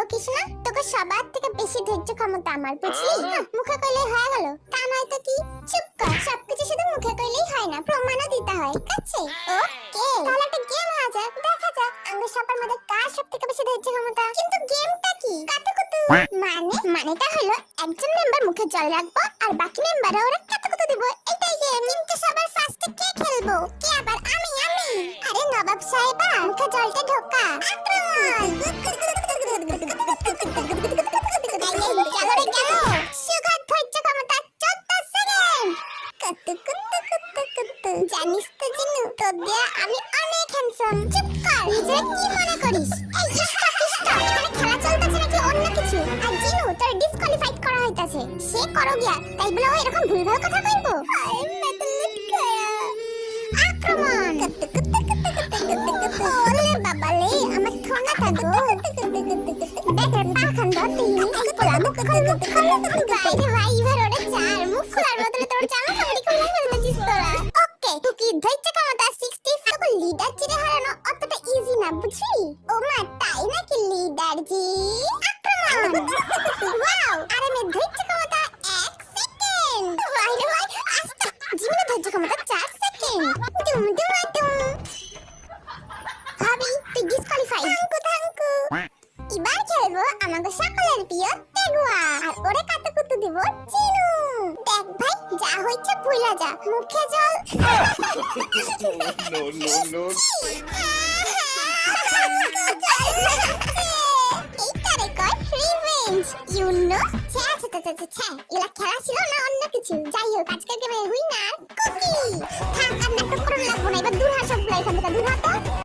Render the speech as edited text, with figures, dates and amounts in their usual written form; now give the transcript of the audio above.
বকিস না, তোকে সবার থেকে বেশি ধৈর্য ক্ষমতা আমার, বুঝলি? মুখে কইলে হয়ে গেল, তা নয় তো কি? চুপ কর, সবকিছু শুধু মুখে কইলেই হয় না, প্রমাণও দিতে হয়, ঠিক আছে? ওকে, তাহলে একটা গেম হয়ে যাক, দেখা যাক আমাদের সবার মধ্যে কার সব থেকে বেশি ধৈর্য ক্ষমতা। কিন্তু গেমটা কি? কাতুকুতু। মানেটা হলো একজন মেম্বার মুখে জল রাখবো আর বাকি মেম্বাররা ওরা কাতুকুতু দিব, এটাই গেম। কিন্তু সবার ফার্স্টে কে খেলবো? কে আবার? আমি। আরে নবাব সাহেবা, মুখে জলটা ঢোকা। আক্রমণ! চলো রে, গেল। সুগার ধৈর্য ক্ষমতা 14 সেকেন্ড। কুতু। জানিস তো জিনু, তোর দেয়া আমি অনেক হ্যান্ডসাম। চুপ কর, নিজেরা কি মনে করিস? এই স্টপ, এখানে খেলা চলতেছে নাকি অন্য কিছু? আর জিনু, তোর ডিসকোয়ালিফাইড করা হইতাছে। সে করো গিয়া, তাই বলে ও এরকম ভুলভাল কথা কইবো? হায় মেদলুট খায়া। আক্রমণ! ওলে বাবালে, আমার ঠোঙা থাকো। দেখের পাখান ধরতে এই পোলা মুখ বাইরে ভাই এবার ওরে চার মুখ খোলার বদলে তোর জামা কাপড় খুলে ফেলেছিস তোরা। ওকে, তুই ধৈর্য ক্ষমতা 60 তোকে লিডার চিরে হারানো অতটা ইজি না, বুঝলি? ও মা, তাই নাকি লিডার জি? আক্রমণ! ওয়াও, আরে মে ধৈর্য ক্ষমতা 1 সেকেন্ড। ভাই রে ভাই, আস্তে জীবনে ধৈর্য ক্ষমতা 4 সেকেন্ড। দুম। ভাবি, তুই ডিসকোয়ালিফাই। থাঙ্কু। এবার খেলবো আমাদের সকলের প্রিয় তেগুয়া, আর ওরে কাতুকুতু দিব চিনু। দেখ ভাই, যা হইছে ভুলা যা, মুখে জল। No. এইটারে কয় রিভেঞ্জ, ইউ নো? এগুলা খেলা ছিল না অন্য কিছু? যাই হোক, আজকের গেমের উইনার কুকি। থাক, আর নাটক করুন লাগবো না, এবার দূর হ সবগুলা এখান থেকে, দূর হ তো।